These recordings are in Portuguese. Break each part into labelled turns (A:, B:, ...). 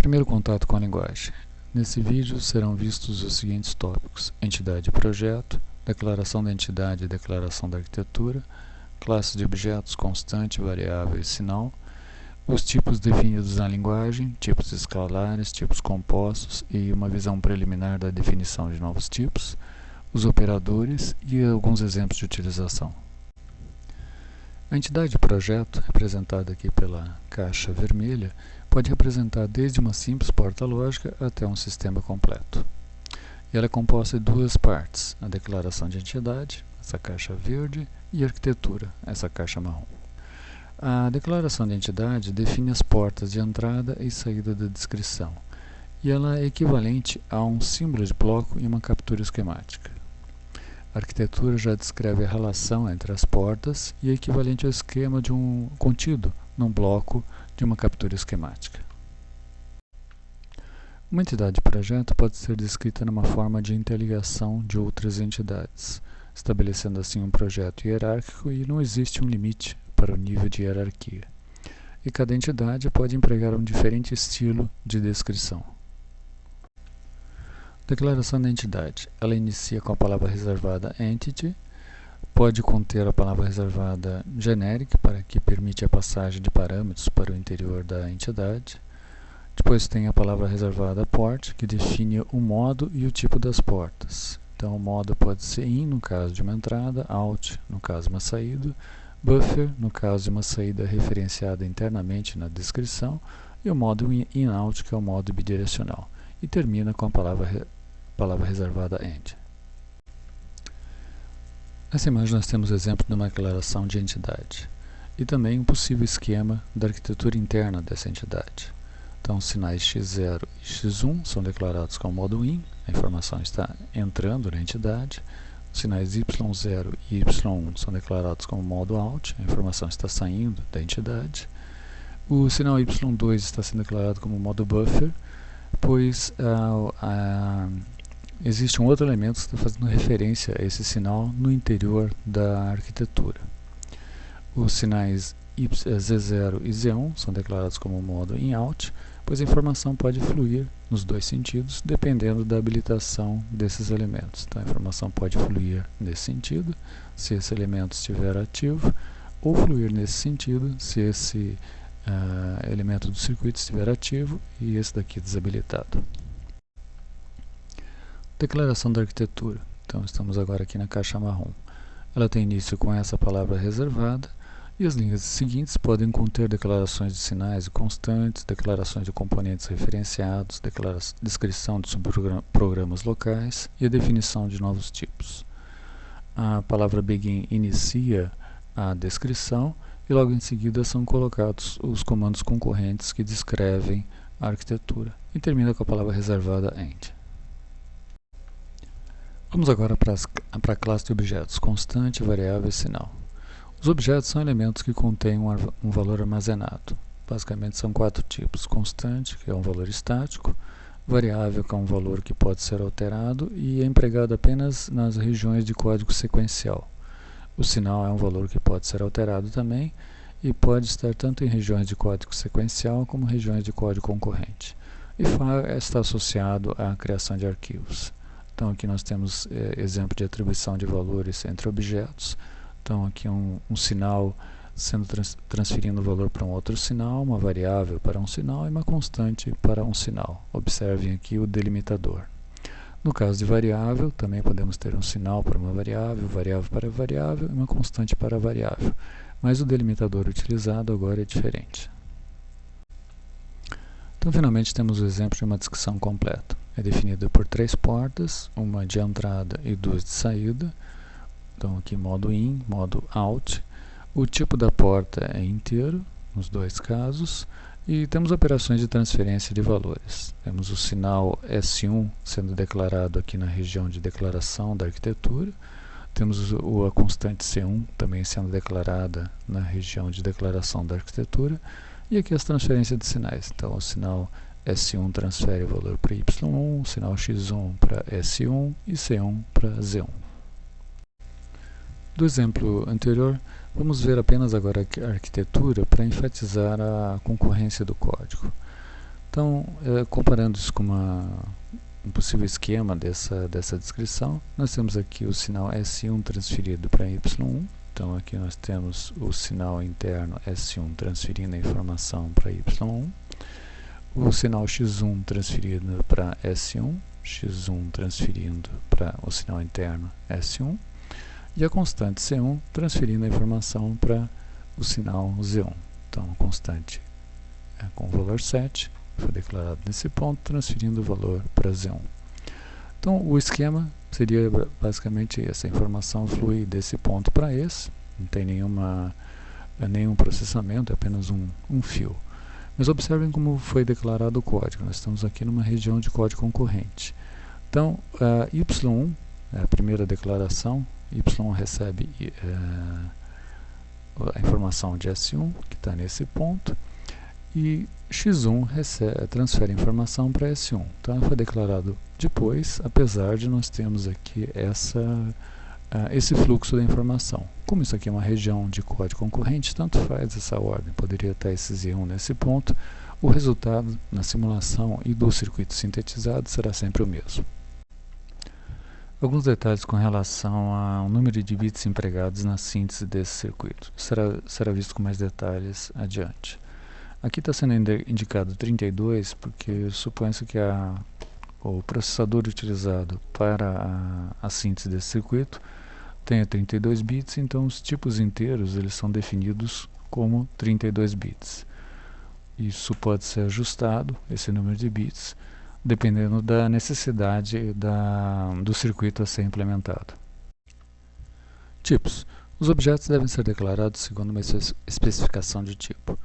A: Primeiro contato com a linguagem. Nesse vídeo serão vistos os seguintes tópicos: entidade e projeto, declaração da entidade e declaração da arquitetura, classes de objetos, constante, variável e sinal, os tipos definidos na linguagem, tipos escalares, tipos compostos e uma visão preliminar da definição de novos tipos, os operadores e alguns exemplos de utilização. A entidade de projeto, representada aqui pela caixa vermelha, pode representar desde uma simples porta lógica até um sistema completo. E ela é composta de duas partes: a declaração de entidade, essa caixa verde, e a arquitetura, essa caixa marrom. A declaração de entidade define as portas de entrada e saída da descrição, e ela é equivalente a um símbolo de bloco em uma captura esquemática. A arquitetura já descreve a relação entre as portas e é equivalente ao esquema de um contido num bloco de uma captura esquemática. Uma entidade de projeto pode ser descrita numa forma de interligação de outras entidades, estabelecendo assim um projeto hierárquico, e não existe um limite para o nível de hierarquia. E cada entidade pode empregar um diferente estilo de descrição. Declaração da entidade. Ela inicia com a palavra reservada entity, pode conter a palavra reservada generic, para que permite a passagem de parâmetros para o interior da entidade. Depois tem a palavra reservada port, que define o modo e o tipo das portas. Então o modo pode ser in, no caso de uma entrada, out, no caso de uma saída, buffer, no caso de uma saída referenciada internamente na descrição, e o modo in-out, que é o modo bidirecional. E termina com a palavra reservada end. Nessa imagem nós temos o exemplo de uma declaração de entidade e também um possível esquema da arquitetura interna dessa entidade. Então, os sinais x0 e x1 são declarados como modo in, a informação está entrando na entidade. Os sinais y0 e y1 são declarados como modo out, a informação está saindo da entidade. O sinal y2 está sendo declarado como modo buffer, pois existe um outro elemento que está fazendo referência a esse sinal no interior da arquitetura. Os sinais z0 e z1 são declarados como modo in-out, pois a informação pode fluir nos dois sentidos, dependendo da habilitação desses elementos. Então a informação pode fluir nesse sentido, se esse elemento estiver ativo, ou fluir nesse sentido, se esse elemento do circuito estiver ativo e esse daqui desabilitado. Declaração da arquitetura. Então estamos agora aqui na caixa marrom. Ela tem início com essa palavra reservada, e as linhas seguintes podem conter declarações de sinais e constantes, declarações de componentes referenciados, descrição de subprogramas locais e a definição de novos tipos. A palavra begin inicia a descrição e logo em seguida são colocados os comandos concorrentes que descrevem a arquitetura, e termina com a palavra reservada end. Vamos agora para a classe de objetos, constante, variável e sinal. Os objetos são elementos que contêm um valor armazenado. Basicamente são quatro tipos: constante, que é um valor estático; variável, que é um valor que pode ser alterado e é empregado apenas nas regiões de código sequencial. O sinal é um valor que pode ser alterado também e pode estar tanto em regiões de código sequencial como regiões de código concorrente. E far está associado à criação de arquivos. Então aqui nós temos exemplo de atribuição de valores entre objetos. Então aqui um sinal sendo transferindo o valor para um outro sinal, uma variável para um sinal e uma constante para um sinal. Observem aqui o delimitador. No caso de variável, também podemos ter um sinal para uma variável, variável para variável e uma constante para variável. Mas o delimitador utilizado agora é diferente. Então finalmente temos o exemplo de uma descrição completa. É definida por três portas, uma de entrada e duas de saída. Então aqui modo in, modo out. O tipo da porta é inteiro, nos dois casos. E temos operações de transferência de valores. Temos o sinal S1 sendo declarado aqui na região de declaração da arquitetura. Temos a constante C1 também sendo declarada na região de declaração da arquitetura. E aqui as transferências de sinais. Então o sinal S1 transfere o valor para Y1, o sinal X1 para S1 e C1 para Z1. Do exemplo anterior, vamos ver apenas agora a arquitetura para enfatizar a concorrência do código. Então, comparando isso com um possível esquema dessa descrição, nós temos aqui o sinal S1 transferido para Y1. Então, aqui nós temos o sinal interno S1 transferindo a informação para Y1. O sinal X1 transferido para S1, X1 transferindo para o sinal interno S1. E a constante C1 transferindo a informação para o sinal Z1. Então, a constante com o valor 7 foi declarado nesse ponto, transferindo o valor para Z1. Então, o esquema seria basicamente essa informação flui desse ponto para esse, não tem nenhum processamento, é apenas um fio. Mas observem como foi declarado o código, nós estamos aqui numa região de código concorrente. Então, Y1 é a primeira declaração, Y recebe a informação de S1, que está nesse ponto, e X1 transfere a informação para S1. Então, ela foi declarado depois, apesar de nós termos aqui esse fluxo da informação. Como isso aqui é uma região de código concorrente, tanto faz essa ordem, poderia estar esse Z1 nesse ponto, o resultado na simulação e do circuito sintetizado será sempre o mesmo. Alguns detalhes com relação ao número de bits empregados na síntese desse circuito. Será visto com mais detalhes adiante. Aqui está sendo indicado 32 porque supõe-se que o processador utilizado para a síntese desse circuito tenha 32 bits, então os tipos inteiros eles são definidos como 32 bits. Isso pode ser ajustado, esse número de bits, dependendo da necessidade do circuito a ser implementado. Tipos. Os objetos devem ser declarados segundo uma especificação de tipo.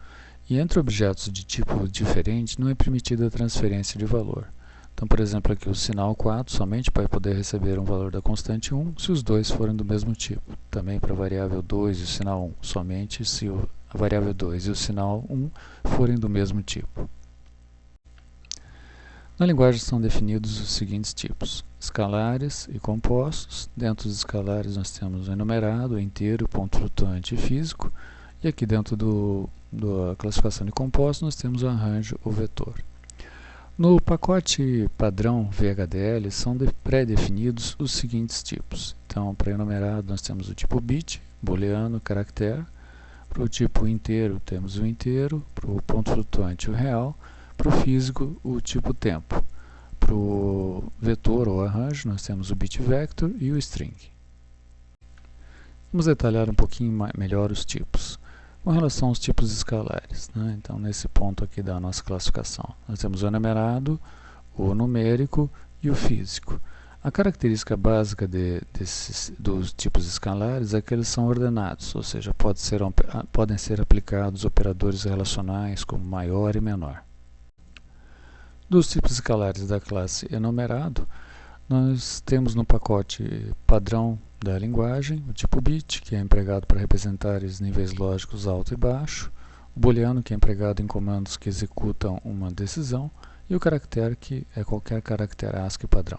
A: E entre objetos de tipo diferente não é permitida a transferência de valor. Então, por exemplo, aqui o sinal 4 somente vai poder receber um valor da constante 1 se os dois forem do mesmo tipo. Também para a variável 2 e o sinal 1, somente se a variável 2 e o sinal 1 forem do mesmo tipo. Na linguagem são definidos os seguintes tipos: escalares e compostos. Dentro dos escalares nós temos o enumerado, o inteiro, ponto flutuante e físico. E aqui dentro da classificação de compostos nós temos o arranjo ou vetor. No pacote padrão VHDL são pré-definidos os seguintes tipos. Então, para enumerado nós temos o tipo bit, booleano, caractere. Para o tipo inteiro temos o inteiro, para o ponto flutuante o real, para o físico o tipo tempo. Para o vetor ou arranjo nós temos o bit vector e o string. Vamos detalhar um pouquinho melhor os tipos. Com relação aos tipos escalares, né? Então, nesse ponto aqui da nossa classificação, nós temos o enumerado, o numérico e o físico. A característica básica dos tipos escalares é que eles são ordenados, ou seja, podem ser aplicados operadores relacionais como maior e menor. Dos tipos escalares da classe enumerado, nós temos no pacote padrão da linguagem o tipo bit, que é empregado para representar os níveis lógicos alto e baixo, o booleano, que é empregado em comandos que executam uma decisão, e o caractere, que é qualquer caractere ASCII padrão.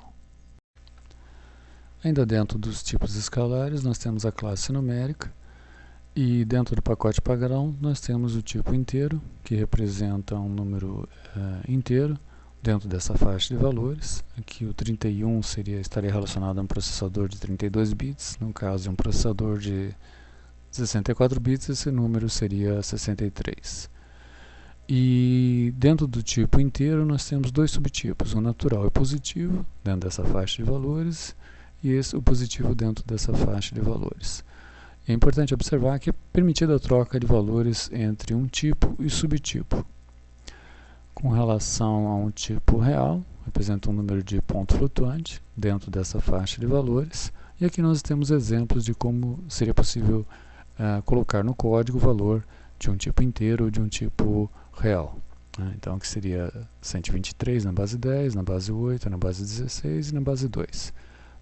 A: Ainda dentro dos tipos escalares, nós temos a classe numérica, e dentro do pacote padrão nós temos o tipo inteiro, que representa um número inteiro, dentro dessa faixa de valores. Aqui o 31 estaria relacionado a um processador de 32 bits, no caso de um processador de 64 bits, esse número seria 63. E dentro do tipo inteiro nós temos dois subtipos, o natural e o positivo, dentro dessa faixa de valores, e o positivo dentro dessa faixa de valores. É importante observar que é permitida a troca de valores entre um tipo e subtipo. Com relação a um tipo real, representa um número de ponto flutuante dentro dessa faixa de valores. E aqui nós temos exemplos de como seria possível colocar no código o valor de um tipo inteiro ou de um tipo real. Então, que seria 123 na base 10, na base 8, na base 16 e na base 2.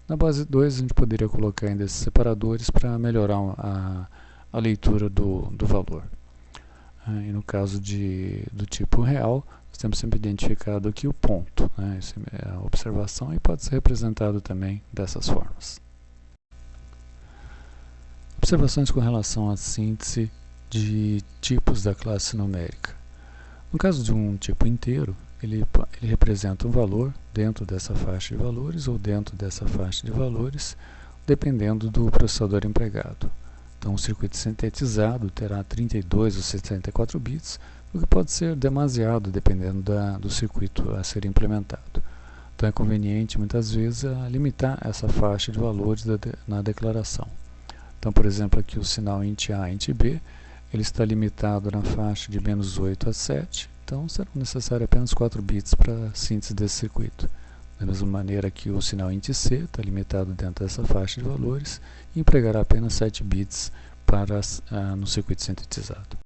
A: Na base 2 a gente poderia colocar ainda esses separadores para melhorar a leitura do valor. E no caso do tipo real, nós temos sempre identificado aqui o ponto, né? Essa é a observação e pode ser representado também dessas formas. Observações com relação à síntese de tipos da classe numérica. No caso de um tipo inteiro, ele representa um valor dentro dessa faixa de valores ou dentro dessa faixa de valores, dependendo do processador empregado. Então, o circuito sintetizado terá 32 ou 64 bits, o que pode ser demasiado dependendo do circuito a ser implementado. Então, é conveniente, muitas vezes, limitar essa faixa de valores na declaração. Então, por exemplo, aqui o sinal int A e int B, ele está limitado na faixa de menos 8 a 7, então serão necessários apenas 4 bits para a síntese desse circuito. Da mesma maneira que o sinal int C está limitado dentro dessa faixa de valores e empregará apenas 7 bits no circuito sintetizado.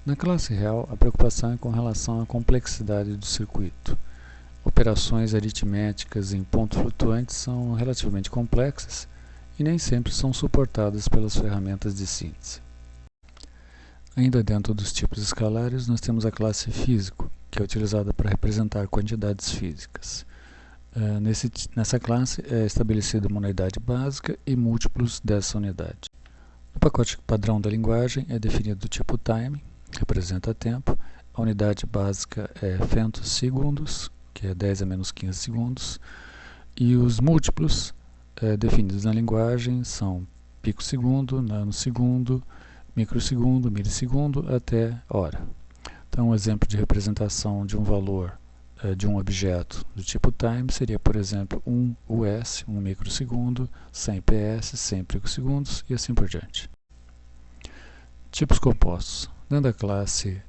A: Na classe real, a preocupação é com relação à complexidade do circuito. Operações aritméticas em pontos flutuantes são relativamente complexas e nem sempre são suportadas pelas ferramentas de síntese. Ainda dentro dos tipos escalares, nós temos a classe físico, que é utilizada para representar quantidades físicas. Nessa classe é estabelecida uma unidade básica e múltiplos dessa unidade. O pacote padrão da linguagem é definido do tipo time, que representa tempo. A unidade básica é femtosegundos, que é 10 a menos 15 segundos. E os múltiplos definidos na linguagem são picosegundo, nanosegundo, microsegundo, milissegundo até hora. Então, um exemplo de representação de um valor de um objeto do tipo time seria, por exemplo, 1 US, 1 microsegundo, 100 PS, 100 picosegundos e assim por diante. Tipos compostos. Dentro da classe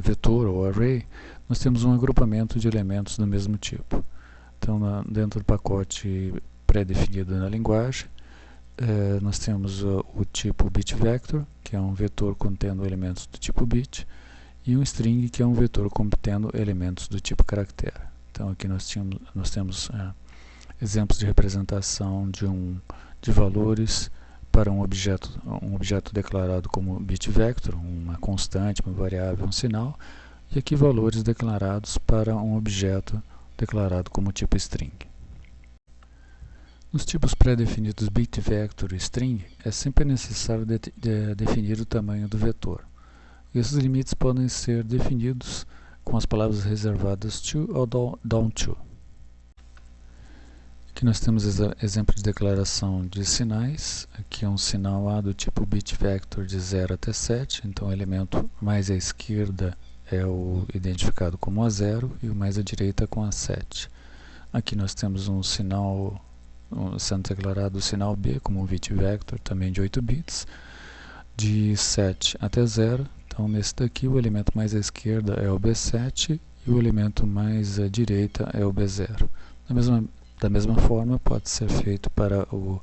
A: vetor ou array, nós temos um agrupamento de elementos do mesmo tipo. Então, dentro do pacote pré-definido na linguagem, nós temos o tipo bit-vector, que é um vetor contendo elementos do tipo bit, e um string, que é um vetor contendo elementos do tipo caractere. Então, aqui nós temos exemplos de representação de valores para um objeto declarado como bit-vector, uma constante, uma variável, um sinal, e aqui valores declarados para um objeto declarado como tipo string. Nos tipos pré-definidos bit-vector e string, é sempre necessário definir o tamanho do vetor. Esses limites podem ser definidos com as palavras reservadas to ou down to. Aqui nós temos exemplo de declaração de sinais. Aqui é um sinal A do tipo bit-vector de 0 até 7, então o elemento mais à esquerda é o identificado como A0 e o mais à direita com A7. Aqui nós temos um sinal sendo declarado o sinal B como um bit-vector, também de 8 bits, de 7 até 0. Então, nesse daqui, o elemento mais à esquerda é o B7 e o elemento mais à direita é o B0. Da mesma forma, pode ser feito para o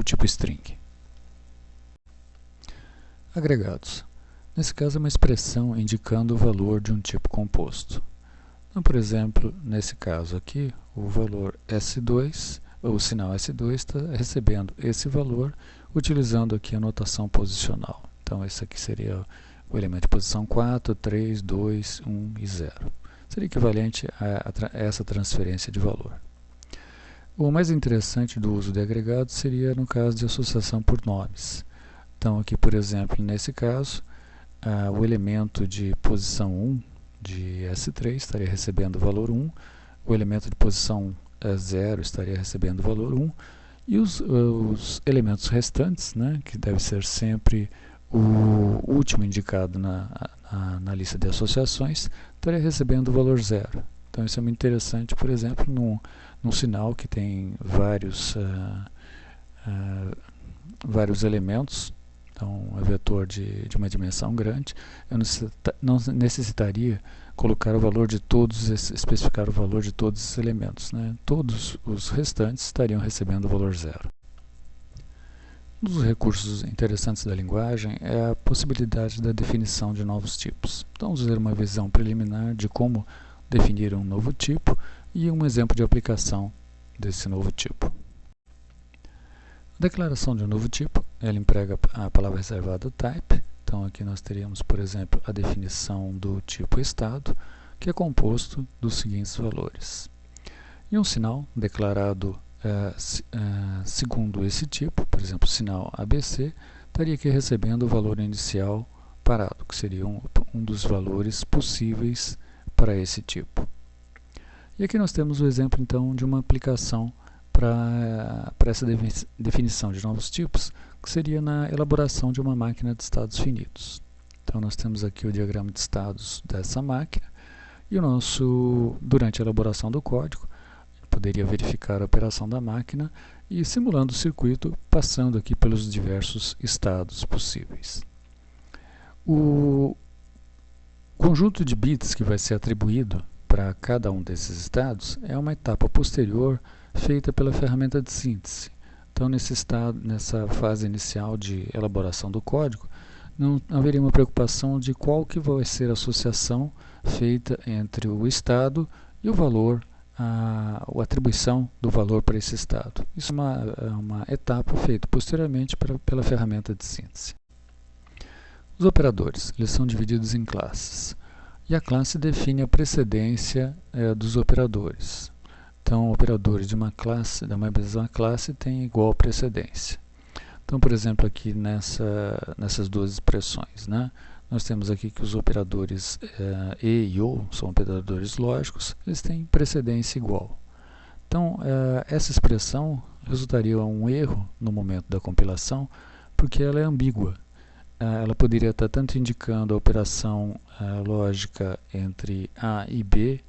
A: tipo string. Agregados. Nesse caso, é uma expressão indicando o valor de um tipo composto. Então, por exemplo, nesse caso aqui, o valor S2, o sinal S2 está recebendo esse valor utilizando aqui a notação posicional. Então, esse aqui seria o elemento de posição 4, 3, 2, 1 e 0. Seria equivalente a essa transferência de valor. O mais interessante do uso de agregado seria no caso de associação por nomes. Então, aqui, por exemplo, nesse caso, o elemento de posição 1 de S3 estaria recebendo o valor 1, o elemento de posição 0 estaria recebendo o valor 1, e os elementos restantes, né, que deve ser sempre o último indicado na lista de associações, estaria recebendo o valor 0. Então, isso é muito interessante, por exemplo, num sinal que tem vários elementos. Então, um vetor de uma dimensão grande, eu não necessitaria colocar o valor de todos, especificar o valor de todos esses elementos, né? Todos os restantes estariam recebendo o valor 0. Um dos recursos interessantes da linguagem é a possibilidade da definição de novos tipos. Então, vamos ver uma visão preliminar de como definir um novo tipo e um exemplo de aplicação desse novo tipo. A declaração de um novo tipo, ela emprega a palavra reservada type. Então, aqui nós teríamos, por exemplo, a definição do tipo estado, que é composto dos seguintes valores. E um sinal declarado segundo esse tipo, por exemplo, o sinal ABC, estaria aqui recebendo o valor inicial parado, que seria um dos valores possíveis para esse tipo. E aqui nós temos o exemplo, então, de uma aplicação para essa definição de novos tipos, que seria na elaboração de uma máquina de estados finitos. Então, nós temos aqui o diagrama de estados dessa máquina, e durante a elaboração do código, poderia verificar a operação da máquina e simulando o circuito, passando aqui pelos diversos estados possíveis. O conjunto de bits que vai ser atribuído para cada um desses estados é uma etapa posterior feita pela ferramenta de síntese. Então, nessa fase inicial de elaboração do código, não haveria uma preocupação de qual que vai ser a associação feita entre o estado e o valor, a atribuição do valor para esse estado. Isso é uma etapa feita posteriormente pela ferramenta de síntese. Os operadores, eles são divididos em classes. E a classe define a precedência dos operadores. Então, operadores de uma mesma classe têm igual precedência. Então, por exemplo, aqui nessas duas expressões, né, nós temos aqui que os operadores e ou são operadores lógicos, eles têm precedência igual. Então, essa expressão resultaria um erro no momento da compilação, porque ela é ambígua. Ela poderia estar tanto indicando a operação lógica entre A e B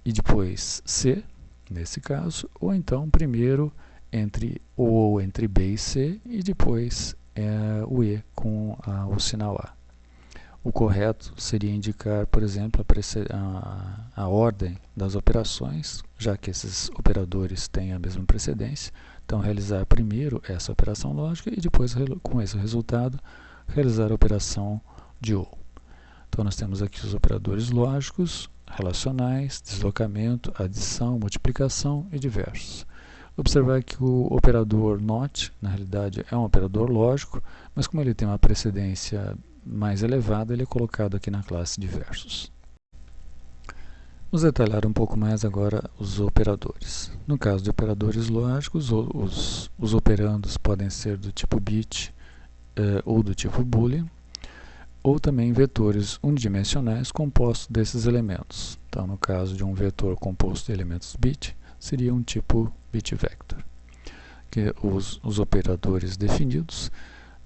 A: e depois C, nesse caso, ou então primeiro entre B e C e depois o E com o sinal A. O correto seria indicar, por exemplo, a ordem das operações, já que esses operadores têm a mesma precedência. Então, realizar primeiro essa operação lógica e depois, com esse resultado, realizar a operação de OR. Então, nós temos aqui os operadores lógicos, relacionais, deslocamento, adição, multiplicação e diversos. Observar que o operador NOT, na realidade, é um operador lógico, mas como ele tem uma precedência mais elevada, ele é colocado aqui na classe diversos. Vamos detalhar um pouco mais agora os operadores. No caso de operadores lógicos, os operandos podem ser do tipo bit ou do tipo boolean, ou também vetores unidimensionais compostos desses elementos. Então, no caso de um vetor composto de elementos bit, seria um tipo bit vector, que os operadores definidos.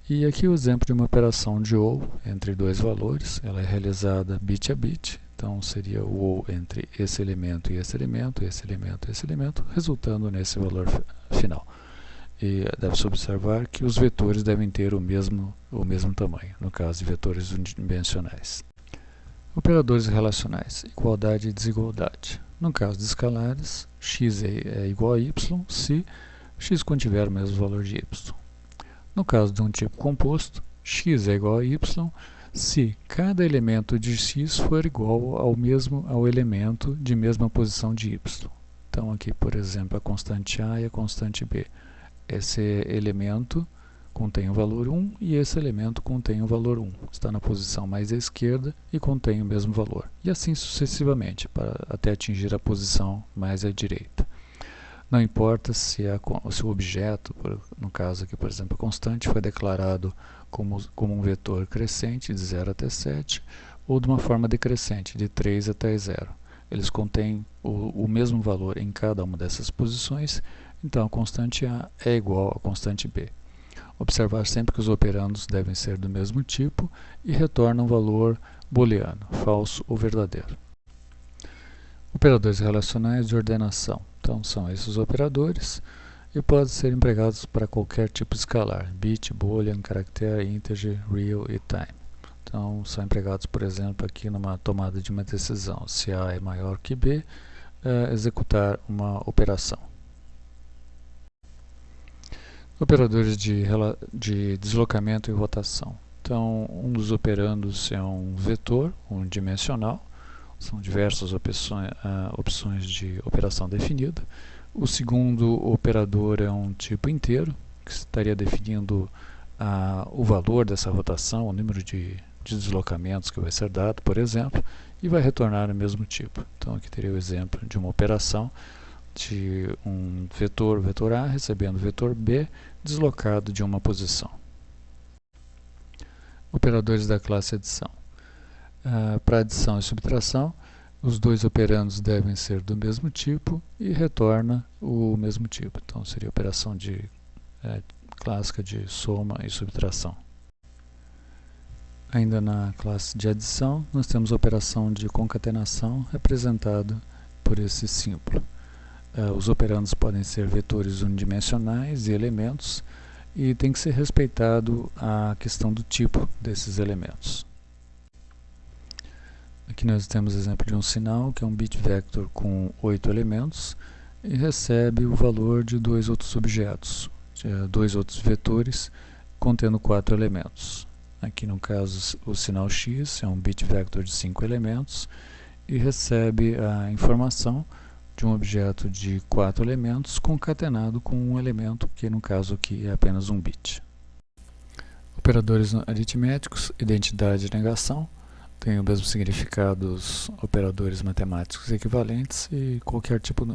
A: E aqui o exemplo de uma operação de OR entre dois valores, ela é realizada bit a bit, então seria o OR entre esse elemento e esse elemento, esse elemento e esse elemento, resultando nesse valor final. E deve-se observar que os vetores devem ter o mesmo tamanho, no caso de vetores unidimensionais. Operadores relacionais, igualdade e desigualdade. No caso de escalares, x é igual a y se x contiver o mesmo valor de y. No caso de um tipo composto, x é igual a y se cada elemento de x for igual ao elemento de mesma posição de y. Então aqui, por exemplo, a constante a e a constante b. Esse elemento contém o valor 1 e esse elemento contém o valor 1. Está na posição mais à esquerda e contém o mesmo valor. E assim sucessivamente, até atingir a posição mais à direita. Não importa se o objeto, no caso aqui, por exemplo, a constante, foi declarado como um vetor crescente de 0 até 7, ou de uma forma decrescente, de 3 até 0. Eles contêm o mesmo valor em cada uma dessas posições, então a constante A é igual à constante B. Observar sempre que os operandos devem ser do mesmo tipo e retornam valor booleano, falso ou verdadeiro. Operadores relacionais de ordenação. Então, são esses operadores e podem ser empregados para qualquer tipo escalar, bit, boolean, character, integer, real e time. Então, são empregados, por exemplo, aqui numa tomada de uma decisão. Se A é maior que B, executar uma operação. Operadores de deslocamento e rotação. Então, um dos operandos é um vetor unidimensional. São diversas opções de operação definida. O segundo operador é um tipo inteiro, que estaria definindo o valor dessa rotação, o número de deslocamentos que vai ser dado, por exemplo, e vai retornar o mesmo tipo. Então, aqui teria o exemplo de uma operação de um vetor A recebendo vetor B deslocado de uma posição. Operadores da classe adição. Para adição e subtração, Os dois operandos devem ser do mesmo tipo e retorna o mesmo tipo. Então seria a operação clássica de soma e subtração. Ainda na classe de adição, nós temos a operação de concatenação representada por esse símbolo. Os operandos podem ser vetores unidimensionais e elementos, e tem que ser respeitado a questão do tipo desses elementos. Aqui nós temos o exemplo de um sinal, que é um bit vector com 8 elementos, e recebe o valor de dois outros objetos, dois outros vetores, contendo 4 elementos. Aqui no caso o sinal x é um bit vector de 5 elementos, e recebe a informação de um objeto de 4 elementos concatenado com um elemento, que no caso aqui é apenas um bit. Operadores aritméticos, identidade e negação, têm o mesmo significado dos operadores matemáticos equivalentes, e qualquer tipo,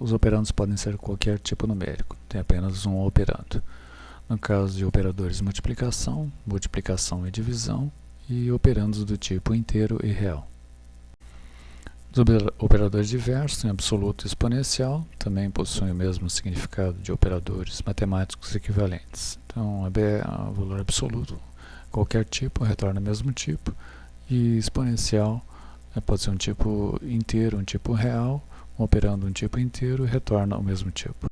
A: os operandos podem ser qualquer tipo numérico, tem apenas um operando. No caso de operadores de multiplicação, multiplicação e divisão, e operandos do tipo inteiro e real. Os operadores diversos, em absoluto e exponencial, também possuem o mesmo significado de operadores matemáticos equivalentes. Então, é o valor absoluto, qualquer tipo retorna o mesmo tipo, e exponencial pode ser um tipo inteiro, um tipo real, operando um tipo inteiro e retorna o mesmo tipo.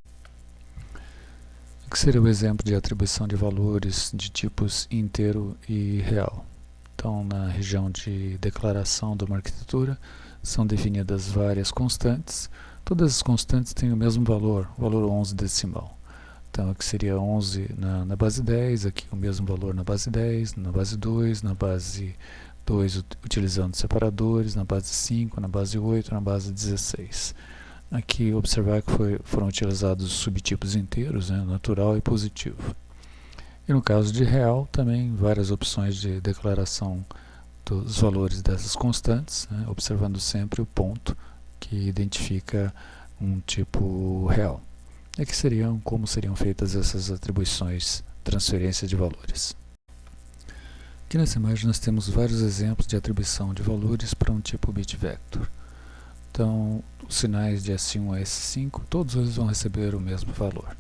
A: O que seria o exemplo de atribuição de valores de tipos inteiro e real? Então, na região de declaração de uma arquitetura, são definidas várias constantes. Todas as constantes têm o mesmo valor, o valor 11 decimal. Então, aqui seria 11 na base 10, aqui o mesmo valor na base 10, na base 2, na base 2 utilizando separadores, na base 5, na base 8, na base 16. Aqui observar que foram utilizados os subtipos inteiros, natural e positivo. E no caso de real, também várias opções de declaração dos valores dessas constantes, observando sempre o ponto que identifica um tipo real. E aqui como seriam feitas essas atribuições, transferência de valores. Aqui nessa imagem nós temos vários exemplos de atribuição de valores para um tipo bit vector. Então, os sinais de S1 a S5, todos eles vão receber o mesmo valor.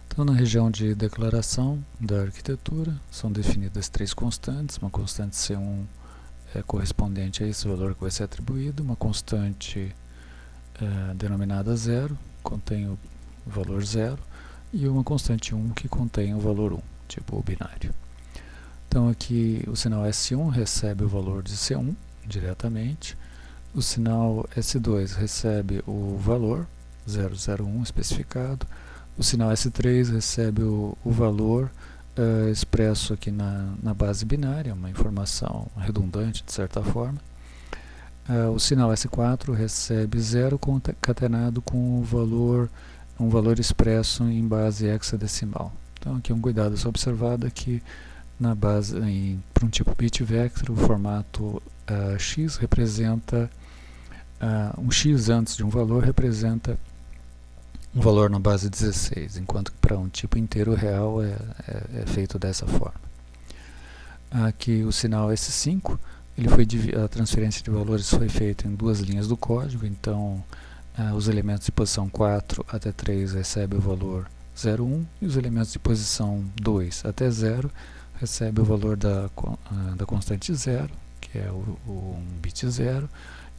A: Então, na região de declaração da arquitetura, são definidas 3 constantes. Uma constante C1 é correspondente a esse valor que vai ser atribuído, uma constante denominada 0, contém o valor 0, e uma constante 1 que contém o valor 1, tipo binário. Então, aqui o sinal S1 recebe o valor de C1 diretamente, o sinal S2 recebe o valor 001 especificado, o sinal S3 recebe o valor expresso aqui na base binária, uma informação redundante de certa forma. O sinal S4 recebe 0 concatenado com um valor expresso em base hexadecimal. Então aqui um cuidado a ser observado é que para um tipo bit vector, o formato x representa um x antes de um valor representa um valor na base 16, enquanto que para um tipo inteiro real é feito dessa forma. Aqui o sinal S5, a transferência de valores foi feita em 2 linhas do código, então os elementos de posição 4 até 3 recebem o valor 0,1 e os elementos de posição 2 até 0 recebem o valor da constante 0, que é um bit 0,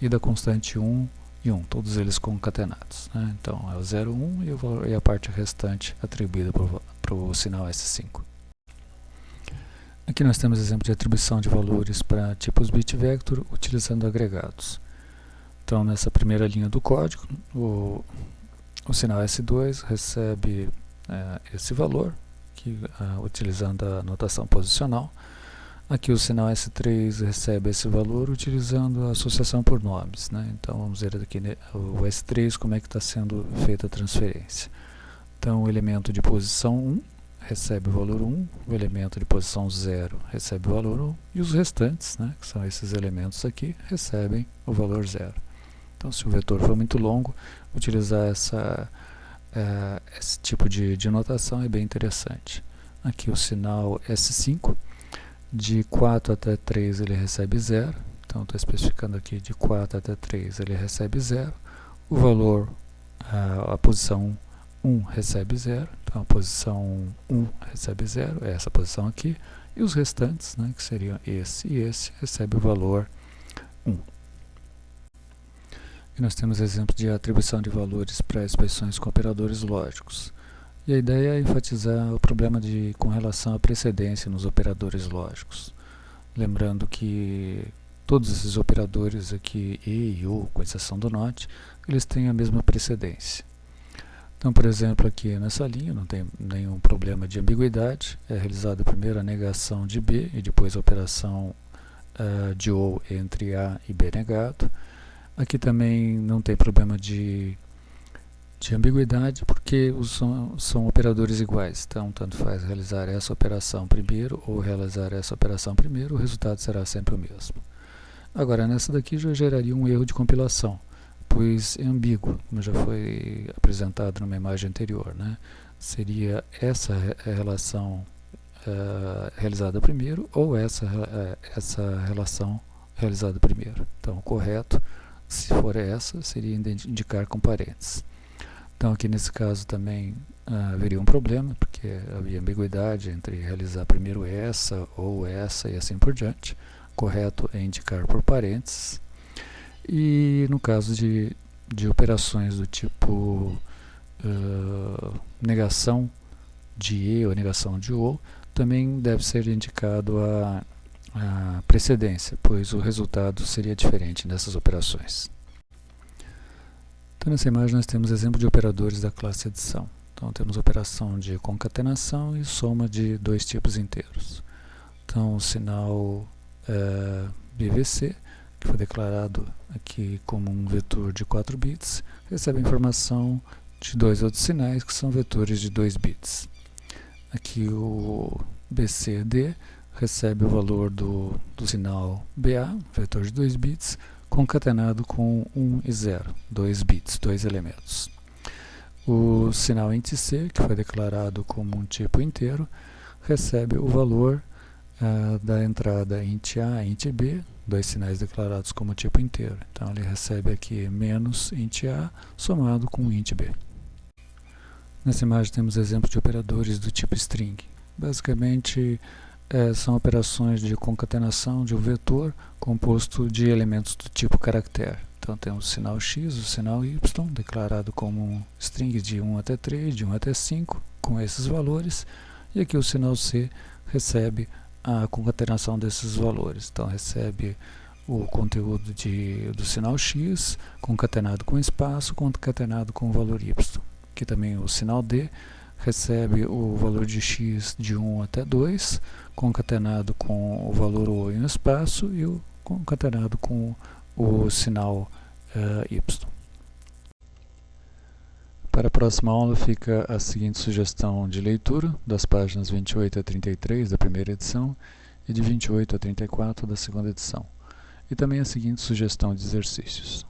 A: e da constante 1 e 1, todos eles concatenados. Então é o 0, 1 e a parte restante atribuída para o sinal S5. Aqui nós temos exemplo de atribuição de valores para tipos bit vector utilizando agregados. Então nessa primeira linha do código, o sinal S2 recebe esse valor, utilizando a notação posicional. Aqui o sinal S3 recebe esse valor utilizando a associação por nomes. Então vamos ver aqui o S3 como é que está sendo feita a transferência. Então o elemento de posição 1 recebe o valor 1, o elemento de posição 0 recebe o valor 1 e os restantes, que são esses elementos aqui, recebem o valor 0. Então se o vetor for muito longo, utilizar esse tipo de notação é bem interessante. Aqui o sinal S5, de 4 até 3 ele recebe 0, então estou especificando aqui de 4 até 3, ele recebe 0. O valor, a posição 1 recebe 0, então a posição 1 recebe 0, é essa posição aqui, e os restantes, né, que seriam esse e esse, recebe o valor 1. E nós temos exemplos de atribuição de valores para expressões com operadores lógicos. E a ideia é enfatizar o problema com relação à precedência nos operadores lógicos. Lembrando que todos esses operadores aqui, e ou, com exceção do not, eles têm a mesma precedência. Então, por exemplo, aqui nessa linha não tem nenhum problema de ambiguidade, é realizada primeiro a negação de B e depois a operação de ou entre A e B negado. Aqui também não tem problema de ambiguidade, porque são operadores iguais, então tanto faz realizar essa operação primeiro ou realizar essa operação primeiro, o resultado será sempre o mesmo. Agora, nessa daqui já geraria um erro de compilação, pois é ambíguo, como já foi apresentado numa imagem anterior, né? Seria essa relação realizada primeiro ou essa relação realizada primeiro. Então, o correto, se for essa, seria indicar com parênteses. Então, aqui nesse caso também haveria um problema, porque havia ambiguidade entre realizar primeiro essa ou essa e assim por diante. Correto é indicar por parênteses. E no caso de operações do tipo negação de e ou negação de ou, também deve ser indicado a precedência, pois o resultado seria diferente nessas operações. Então, nessa imagem nós temos exemplo de operadores da classe adição. Então, temos operação de concatenação e soma de dois tipos inteiros. Então, o sinal BVC, que foi declarado aqui como um vetor de 4 bits, recebe a informação de dois outros sinais, que são vetores de 2 bits. Aqui o BCD recebe o valor do sinal BA, vetor de 2 bits, concatenado com 1 e 0, 2 bits, 2 elementos. O sinal int C, que foi declarado como um tipo inteiro, recebe o valor da entrada int A e int B, dois sinais declarados como tipo inteiro. Então ele recebe aqui menos int A somado com int B. Nessa imagem temos exemplos de operadores do tipo string. Basicamente são operações de concatenação de um vetor composto de elementos do tipo caractere. Então temos o sinal x, o sinal y, declarado como um string de 1 até 3, de 1 até 5, com esses valores. E aqui o sinal c recebe a concatenação desses valores. Então recebe o conteúdo do sinal x, concatenado com espaço, concatenado com o valor y. Aqui também o sinal d recebe o valor de x de 1 até 2, concatenado com o valor o em espaço e o concatenado com o sinal y. Para a próxima aula fica a seguinte sugestão de leitura das páginas 28 a 33 da primeira edição e de 28 a 34 da segunda edição. E também a seguinte sugestão de exercícios.